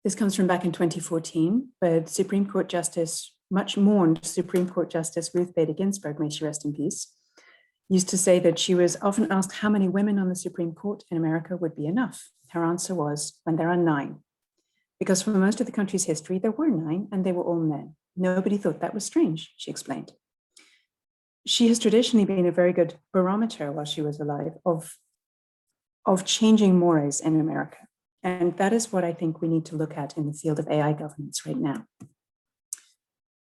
This comes from back in 2014, but Supreme Court Justice, much mourned Supreme Court Justice Ruth Bader Ginsburg, may she rest in peace, used to say that she was often asked how many women on the Supreme Court in America would be enough. Her answer was, when there are 9. Because for most of the country's history, there were 9 and they were all men. Nobody thought that was strange, she explained. She has traditionally been a very good barometer while she was alive of changing mores in America. And that is what I think we need to look at in the field of AI governance right now.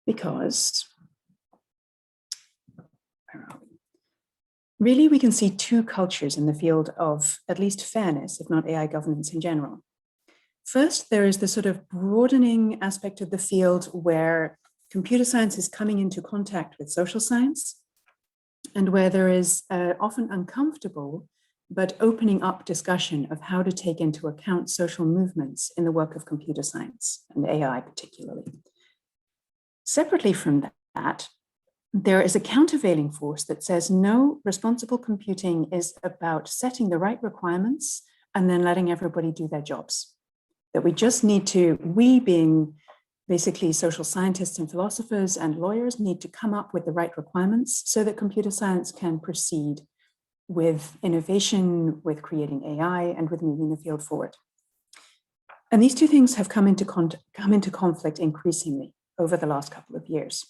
Because, where are we? Really, we can see 2 cultures in the field of at least fairness, if not AI governance in general. First, there is the sort of broadening aspect of the field where computer science is coming into contact with social science, and where there is often uncomfortable but opening up discussion of how to take into account social movements in the work of computer science and AI particularly. Separately from that, there is a countervailing force that says no, responsible computing is about setting the right requirements and then letting everybody do their jobs. That we just need to, we being basically social scientists and philosophers and lawyers, need to come up with the right requirements so that computer science can proceed with innovation, with creating AI, and with moving the field forward. And these 2 things have come into conflict increasingly over the last couple of years.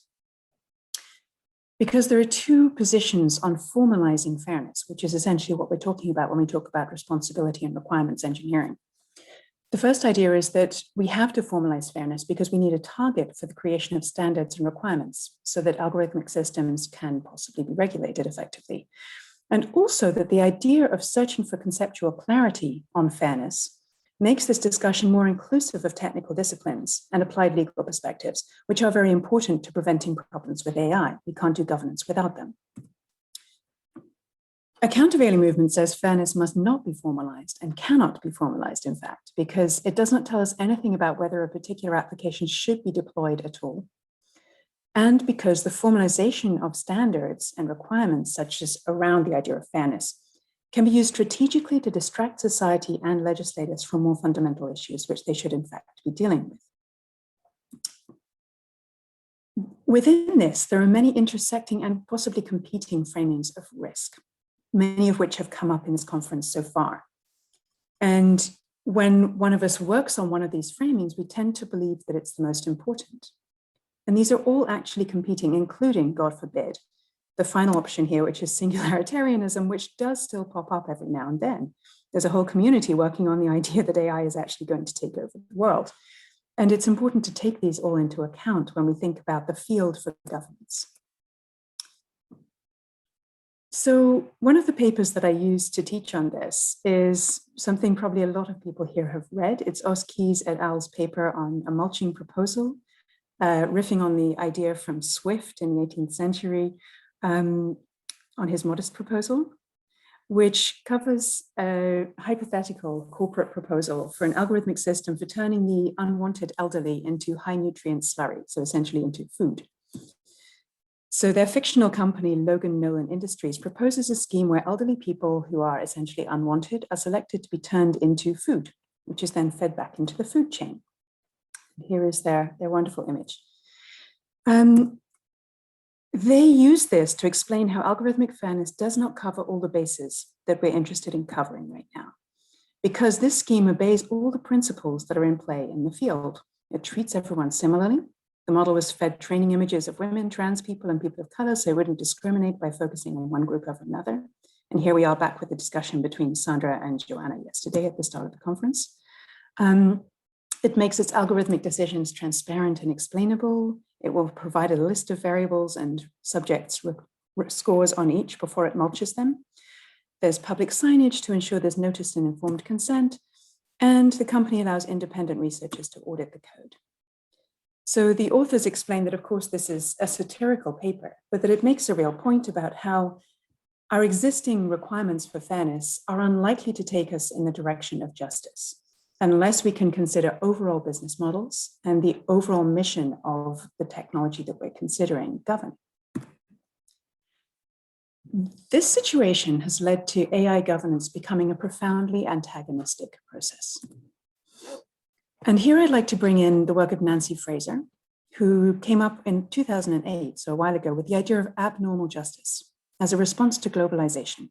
Because there are 2 positions on formalizing fairness, which is essentially what we're talking about when we talk about responsibility and requirements engineering. The first idea is that we have to formalize fairness because we need a target for the creation of standards and requirements so that algorithmic systems can possibly be regulated effectively. And also that the idea of searching for conceptual clarity on fairness makes this discussion more inclusive of technical disciplines and applied legal perspectives, which are very important to preventing problems with AI. We can't do governance without them. A countervailing movement says fairness must not be formalized and cannot be formalized, in fact, because it does not tell us anything about whether a particular application should be deployed at all. And because the formalization of standards and requirements, such as around the idea of fairness, can be used strategically to distract society and legislators from more fundamental issues, which they should in fact be dealing with. Within this, there are many intersecting and possibly competing framings of risk, many of which have come up in this conference so far. And when one of us works on one of these framings, we tend to believe that it's the most important. And these are all actually competing, including, God forbid, the final option here, which is singularitarianism, which does still pop up every now and then. There's a whole community working on the idea that AI is actually going to take over the world. And it's important to take these all into account when we think about the field for governance. So one of the papers that I use to teach on this is something probably a lot of people here have read. It's Oskies et al.'s paper on a mulching proposal, riffing on the idea from Swift in the 18th century on his modest proposal, which covers a hypothetical corporate proposal for an algorithmic system for turning the unwanted elderly into high nutrient slurry, so essentially into food. So their fictional company, Logan Nolan Industries, proposes a scheme where elderly people who are essentially unwanted are selected to be turned into food, which is then fed back into the food chain. Here is their wonderful image. They use this to explain how algorithmic fairness does not cover all the bases that we're interested in covering right now, because this scheme obeys all the principles that are in play in the field. It treats everyone similarly. The model was fed training images of women, trans people, and people of color, so it wouldn't discriminate by focusing on one group over another. And here we are back with the discussion between Sandra and Joanna yesterday at the start of the conference. It makes its algorithmic decisions transparent and explainable. It will provide a list of variables and subjects scores on each before it mulches them. There's public signage to ensure there's noticed and informed consent, and the company allows independent researchers to audit the code. So the authors explain that, of course, this is a satirical paper, but that it makes a real point about how our existing requirements for fairness are unlikely to take us in the direction of justice, unless we can consider overall business models and the overall mission of the technology that we're considering governing. This situation has led to AI governance becoming a profoundly antagonistic process. And here I'd like to bring in the work of Nancy Fraser, who came up in 2008, so a while ago, with the idea of abnormal justice as a response to globalization.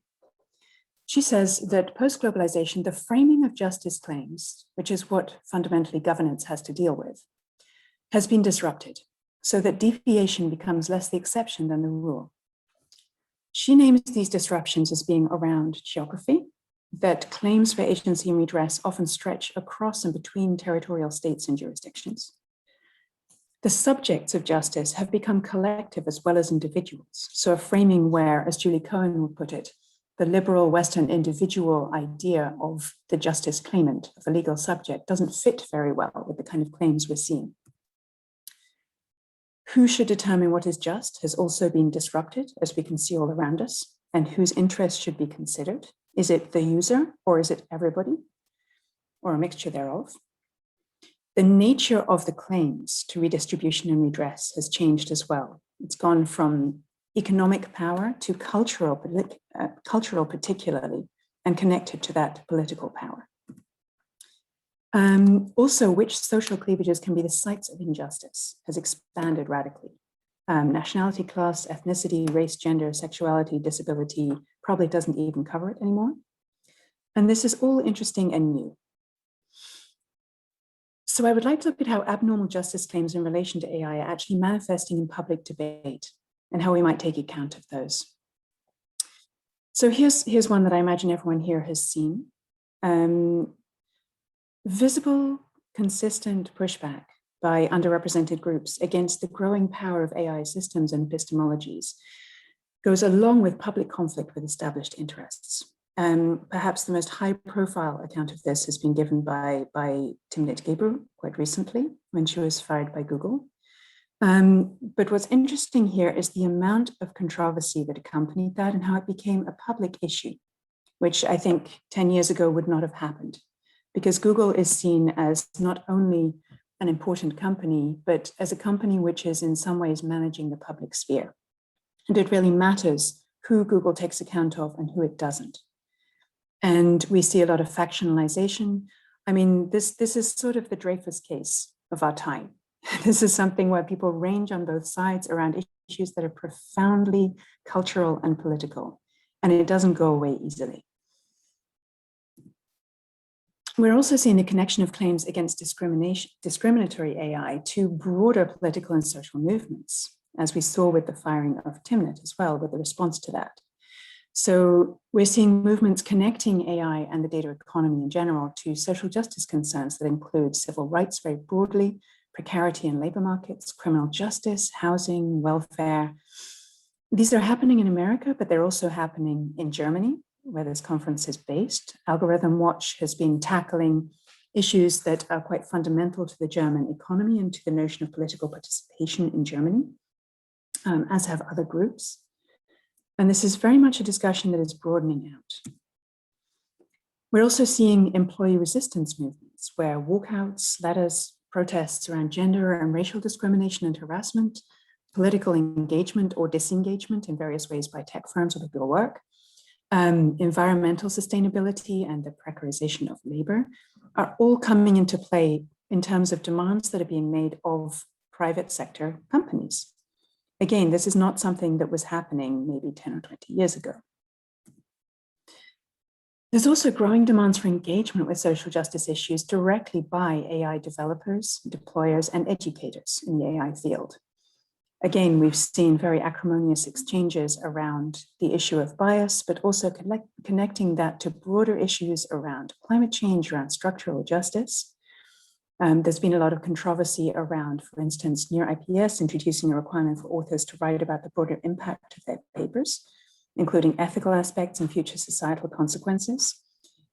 She says that post-globalization, the framing of justice claims, which is what fundamentally governance has to deal with, has been disrupted so that deviation becomes less the exception than the rule. She names these disruptions as being around geography, that claims for agency and redress often stretch across and between territorial states and jurisdictions. The subjects of justice have become collective as well as individuals. So a framing where, as Julie Cohen would put it, the liberal Western individual idea of the justice claimant, of a legal subject, doesn't fit very well with the kind of claims we're seeing. Who should determine what is just has also been disrupted, as we can see all around us, and whose interests should be considered. Is it the user or is it everybody, or a mixture thereof? The nature of the claims to redistribution and redress has changed as well. It's gone from economic power to cultural particularly, and connected to that political power. Also, which social cleavages can be the sites of injustice has expanded radically. Nationality, class, ethnicity, race, gender, sexuality, disability probably doesn't even cover it anymore. And this is all interesting and new. So I would like to look at how abnormal justice claims in relation to AI are actually manifesting in public debate and how we might take account of those. So here's one that I imagine everyone here has seen. Visible, consistent pushback by underrepresented groups against the growing power of AI systems and epistemologies goes along with public conflict with established interests. Perhaps the most high-profile account of this has been given by Timnit Gebru quite recently when she was fired by Google. But what's interesting here is the amount of controversy that accompanied that and how it became a public issue, which I think 10 years ago would not have happened, because Google is seen as not only an important company, but as a company which is in some ways managing the public sphere. And it really matters who Google takes account of and who it doesn't. And we see a lot of factionalization. I mean, this is sort of the Dreyfus case of our time. This is something where people range on both sides around issues that are profoundly cultural and political, and it doesn't go away easily. We're also seeing the connection of claims against discriminatory AI to broader political and social movements, as we saw with the firing of Timnit as well, with the response to that. So we're seeing movements connecting AI and the data economy in general to social justice concerns that include civil rights very broadly, precarity in labor markets, criminal justice, housing, welfare. These are happening in America, but they're also happening in Germany, where this conference is based. Algorithm Watch has been tackling issues that are quite fundamental to the German economy and to the notion of political participation in Germany, as have other groups. And this is very much a discussion that is broadening out. We're also seeing employee resistance movements where walkouts, letters, protests around gender and racial discrimination and harassment, political engagement or disengagement in various ways by tech firms or the Bill work, environmental sustainability and the precarization of labor are all coming into play in terms of demands that are being made of private sector companies. Again, this is not something that was happening maybe 10 or 20 years ago. There's also growing demands for engagement with social justice issues directly by AI developers, deployers, and educators in the AI field. Again, we've seen very acrimonious exchanges around the issue of bias, but also connecting that to broader issues around climate change, around structural justice. There's been a lot of controversy around, for instance, near IPS introducing a requirement for authors to write about the broader impact of their papers, including ethical aspects and future societal consequences.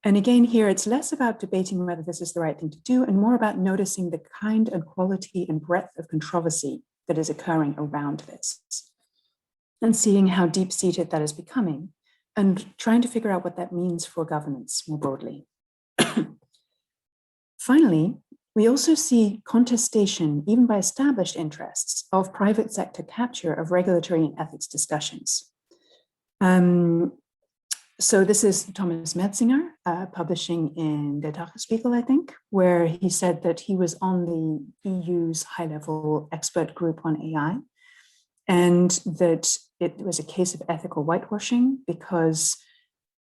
And again, here, it's less about debating whether this is the right thing to do and more about noticing the kind and quality and breadth of controversy that is occurring around this and seeing how deep-seated that is becoming and trying to figure out what that means for governance more broadly. Finally, we also see contestation, even by established interests, of private sector capture of regulatory and ethics discussions. So this is Thomas Metzinger, publishing in Der Tagesspiegel, I think, where he said that he was on the EU's high-level expert group on AI, and that it was a case of ethical whitewashing because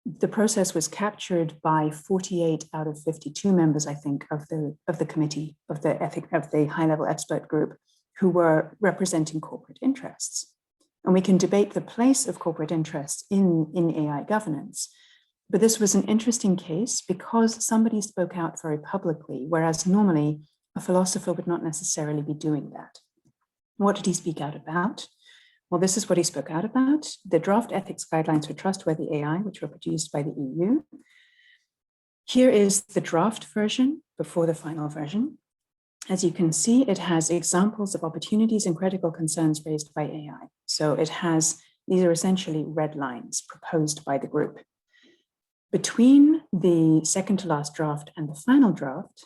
the process was captured by 48 out of 52 members, I think, of the committee of the high-level expert group, who were representing corporate interests. And we can debate the place of corporate interests in AI governance. But this was an interesting case because somebody spoke out very publicly, whereas normally a philosopher would not necessarily be doing that. What did he speak out about? Well, this is what he spoke out about: the draft ethics guidelines for trustworthy AI, which were produced by the EU. Here is the draft version before the final version. As you can see, it has examples of opportunities and critical concerns raised by AI. So these are essentially red lines proposed by the group. Between the second to last draft and the final draft,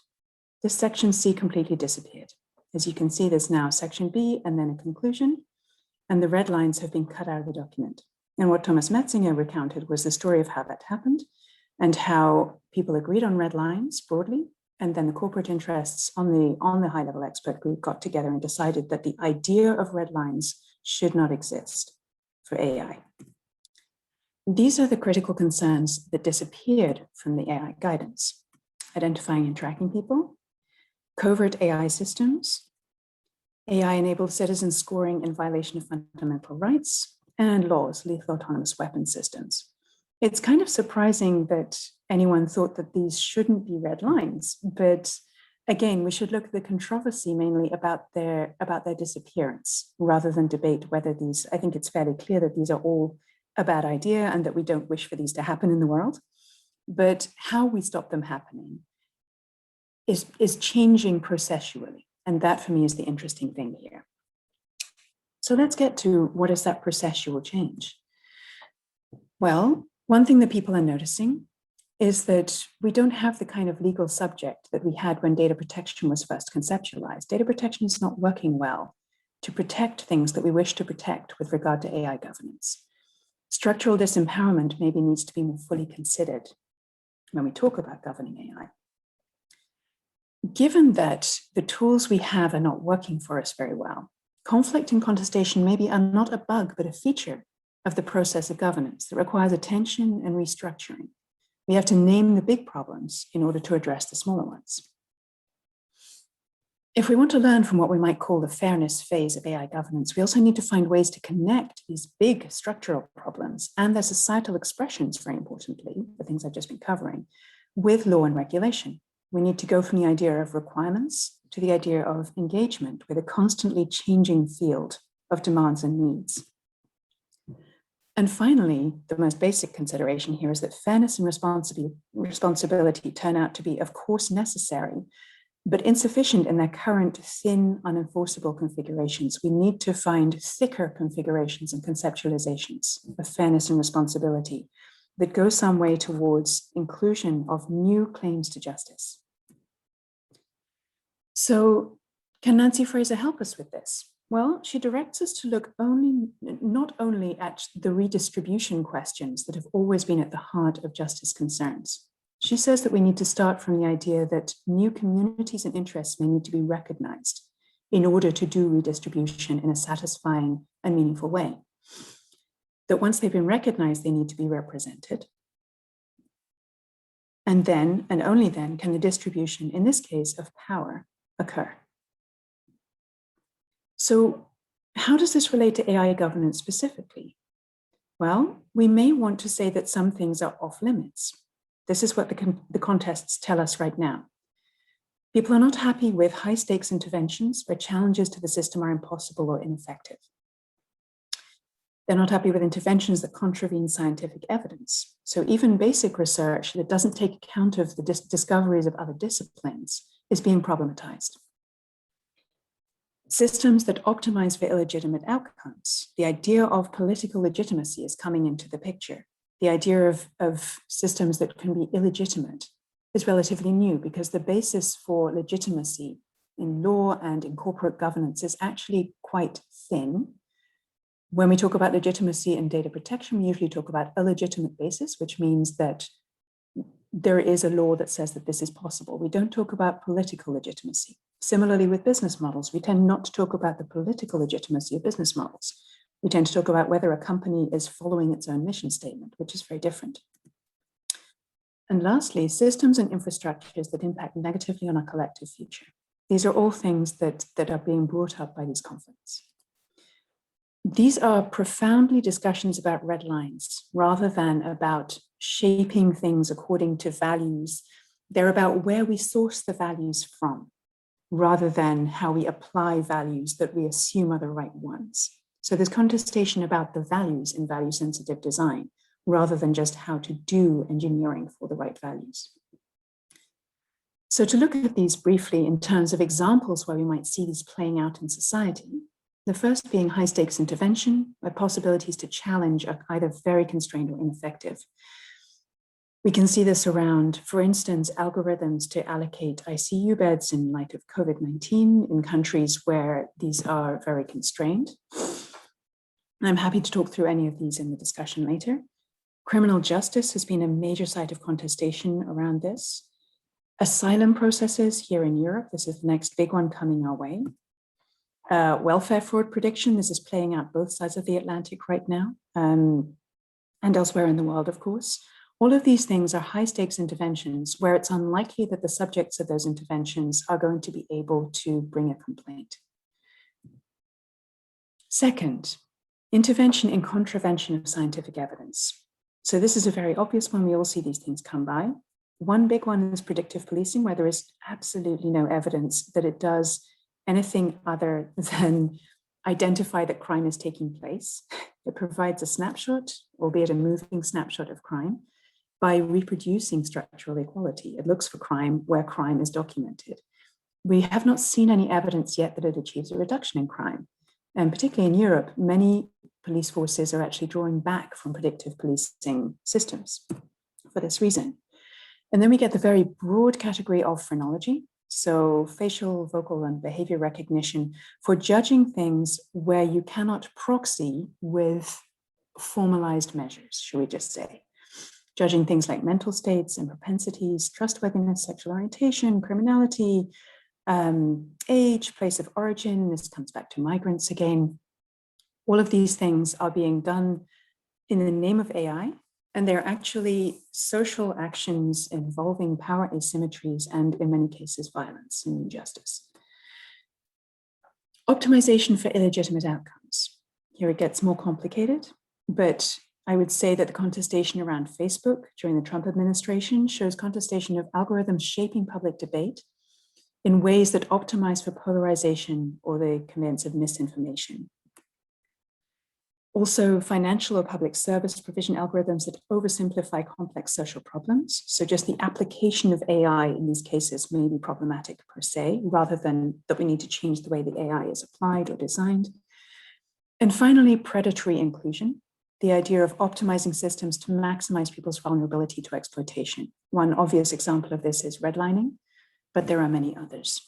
this section C completely disappeared. As you can see, there's now section B and then a conclusion, and the red lines have been cut out of the document. And what Thomas Metzinger recounted was the story of how that happened and how people agreed on red lines broadly, and then the corporate interests on the high-level expert group got together and decided that the idea of red lines should not exist for AI. These are the critical concerns that disappeared from the AI guidance: identifying and tracking people, covert AI systems, AI-enabled citizen scoring in violation of fundamental rights, and laws, lethal autonomous weapon systems. It's kind of surprising that anyone thought that these shouldn't be red lines, but again, we should look at the controversy mainly about their disappearance rather than debate whether these. I think it's fairly clear that these are all a bad idea and that we don't wish for these to happen in the world. But how we stop them happening is changing processually. And that for me is the interesting thing here. So let's get to what is that processual change? Well, one thing that people are noticing is that we don't have the kind of legal subject that we had when data protection was first conceptualized. Data protection is not working well to protect things that we wish to protect with regard to AI governance. Structural disempowerment maybe needs to be more fully considered when we talk about governing AI. Given that the tools we have are not working for us very well, conflict and contestation maybe are not a bug, but a feature of the process of governance that requires attention and restructuring. We have to name the big problems in order to address the smaller ones. If we want to learn from what we might call the fairness phase of AI governance, we also need to find ways to connect these big structural problems and their societal expressions, very importantly, the things I've just been covering, with law and regulation. We need to go from the idea of requirements to the idea of engagement with a constantly changing field of demands and needs. And finally, the most basic consideration here is that fairness and responsibility turn out to be, of course, necessary, but insufficient in their current thin, unenforceable configurations. We need to find thicker configurations and conceptualizations of fairness and responsibility that go some way towards inclusion of new claims to justice. So, can Nancy Fraser help us with this? Well, she directs us to look not only at the redistribution questions that have always been at the heart of justice concerns. She says that we need to start from the idea that new communities and interests may need to be recognized in order to do redistribution in a satisfying and meaningful way. That once they've been recognized, they need to be represented. And then, and only then, can the distribution, in this case, of power occur. So how does this relate to AI governance specifically? Well, we may want to say that some things are off limits. This is what the contests tell us right now. People are not happy with high-stakes interventions where challenges to the system are impossible or ineffective. They're not happy with interventions that contravene scientific evidence. So even basic research that doesn't take account of the discoveries of other disciplines is being problematized. Systems that optimize for illegitimate outcomes. The idea of political legitimacy is coming into the picture. The idea of systems that can be illegitimate is relatively new because the basis for legitimacy in law and in corporate governance is actually quite thin. When we talk about legitimacy and data protection, we usually talk about a legitimate basis, which means that there is a law that says that this is possible. We don't talk about political legitimacy. Similarly, with business models, we tend not to talk about the political legitimacy of business models. We tend to talk about whether a company is following its own mission statement, which is very different. And lastly, systems and infrastructures that impact negatively on our collective future. These are all things that are being brought up by these conflicts. These are profoundly discussions about red lines rather than about shaping things according to values. They're about where we source the values from rather than how we apply values that we assume are the right ones. So there's contestation about the values in value-sensitive design rather than just how to do engineering for the right values. So to look at these briefly in terms of examples where we might see these playing out in society, the first being high-stakes intervention, where possibilities to challenge are either very constrained or ineffective. We can see this around, for instance, algorithms to allocate ICU beds in light of COVID-19 in countries where these are very constrained. I'm happy to talk through any of these in the discussion later. Criminal justice has been a major site of contestation around this. Asylum processes here in Europe, this is the next big one coming our way. Welfare fraud prediction, this is playing out both sides of the Atlantic right now, and elsewhere in the world, of course. All of these things are high-stakes interventions where it's unlikely that the subjects of those interventions are going to be able to bring a complaint. Second, intervention in contravention of scientific evidence. So this is a very obvious one. We all see these things come by. One big one is predictive policing, where there is absolutely no evidence that it does anything other than identify that crime is taking place. It provides a snapshot, albeit a moving snapshot of crime, by reproducing structural equality. It looks for crime where crime is documented. We have not seen any evidence yet that it achieves a reduction in crime. And particularly in Europe, many police forces are actually drawing back from predictive policing systems for this reason. And then we get the very broad category of phrenology, so facial, vocal, and behavior recognition for judging things where you cannot proxy with formalized measures, should we just say. Judging things like mental states and propensities, trustworthiness, sexual orientation, criminality, age, place of origin. This comes back to migrants again. All of these things are being done in the name of AI, and they're actually social actions involving power asymmetries and, in many cases, violence and injustice. Optimization for illegitimate outcomes. Here it gets more complicated, but I would say that the contestation around Facebook during the Trump administration shows contestation of algorithms shaping public debate in ways that optimize for polarization or the conveyance of misinformation. Also, financial or public service provision algorithms that oversimplify complex social problems. So just the application of AI in these cases may be problematic per se, rather than that we need to change the way the AI is applied or designed. And finally, predatory inclusion, the idea of optimizing systems to maximize people's vulnerability to exploitation. One obvious example of this is redlining, but there are many others.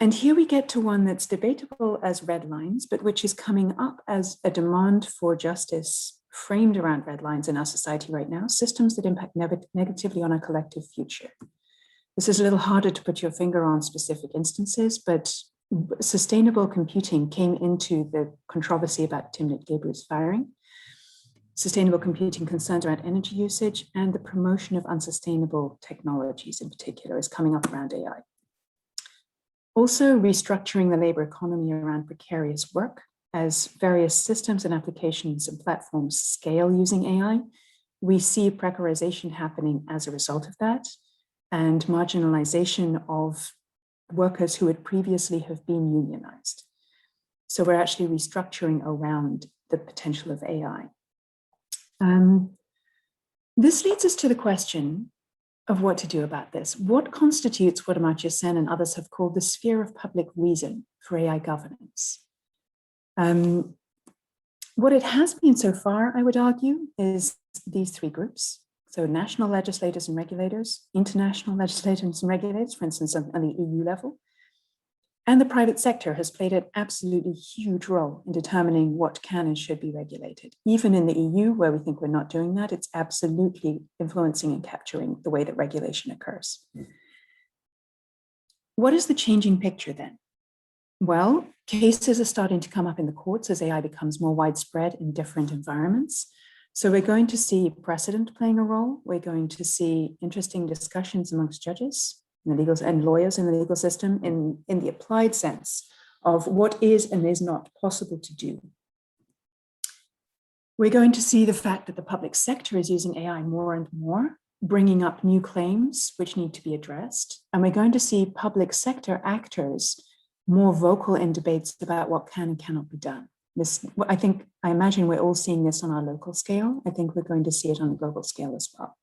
And here we get to one that's debatable as red lines, but which is coming up as a demand for justice framed around red lines in our society right now, systems that impact negatively on our collective future. This is a little harder to put your finger on specific instances, but sustainable computing came into the controversy about Timnit Gebru's firing. Sustainable computing concerns around energy usage and the promotion of unsustainable technologies in particular is coming up around AI. Also, restructuring the labor economy around precarious work as various systems and applications and platforms scale using AI. We see precarization happening as a result of that and marginalization of workers who would previously have been unionized. So we're actually restructuring around the potential of AI. This leads us to the question of what to do about this. What constitutes what Amartya Sen and others have called the sphere of public reason for AI governance? What it has been so far, I would argue, is these three groups. So national legislators and regulators, international legislators and regulators, for instance, on the EU level, And the private sector has played an absolutely huge role in determining what can and should be regulated. Even in the EU, where we think we're not doing that, it's absolutely influencing and capturing the way that regulation occurs. What is the changing picture then? Well, cases are starting to come up in the courts as AI becomes more widespread in different environments. So we're going to see precedent playing a role. We're going to see interesting discussions amongst judges and lawyers in the legal system in the applied sense of what is and is not possible to do. We're going to see the fact that the public sector is using AI more and more, bringing up new claims which need to be addressed. And we're going to see public sector actors more vocal in debates about what can and cannot be done. I imagine we're all seeing this on our local scale. I think we're going to see it on a global scale as well.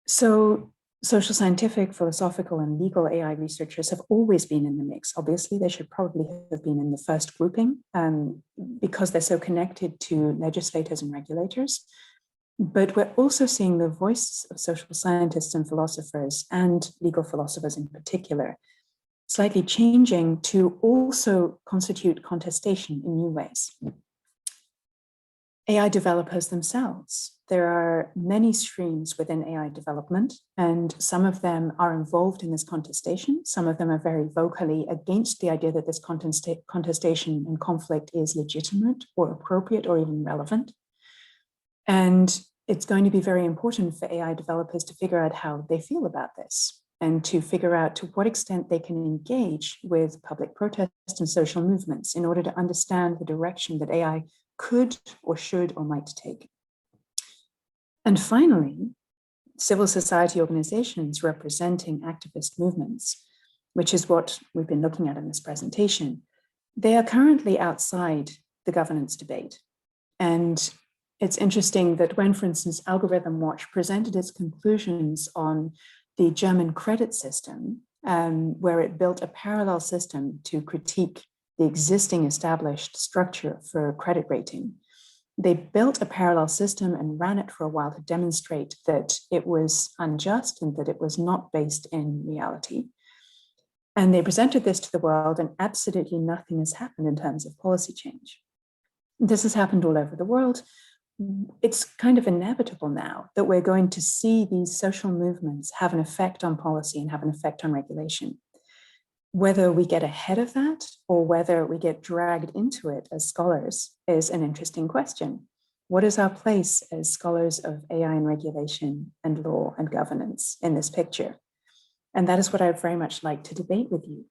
So social scientific, philosophical, and legal AI researchers have always been in the mix. Obviously, they should probably have been in the first grouping because they're so connected to legislators and regulators. But we're also seeing the voice of social scientists and philosophers, and legal philosophers in particular, slightly changing to also constitute contestation in new ways. AI developers themselves. There are many streams within AI development, and some of them are involved in this contestation. Some of them are very vocally against the idea that this contestation and conflict is legitimate or appropriate or even relevant. And it's going to be very important for AI developers to figure out how they feel about this and to figure out to what extent they can engage with public protests and social movements in order to understand the direction that AI could or should or might take. And finally, civil society organizations representing activist movements, which is what we've been looking at in this presentation, they are currently outside the governance debate. And it's interesting that when, for instance, Algorithm Watch presented its conclusions on the German credit system, where it built a parallel system to critique the existing established structure for credit rating. They built a parallel system and ran it for a while to demonstrate that it was unjust and that it was not based in reality. And they presented this to the world, and absolutely nothing has happened in terms of policy change. This has happened all over the world. It's kind of inevitable now that we're going to see these social movements have an effect on policy and have an effect on regulation. Whether we get ahead of that or whether we get dragged into it as scholars is an interesting question. What is our place as scholars of AI and regulation and law and governance in this picture? And that is what I would very much like to debate with you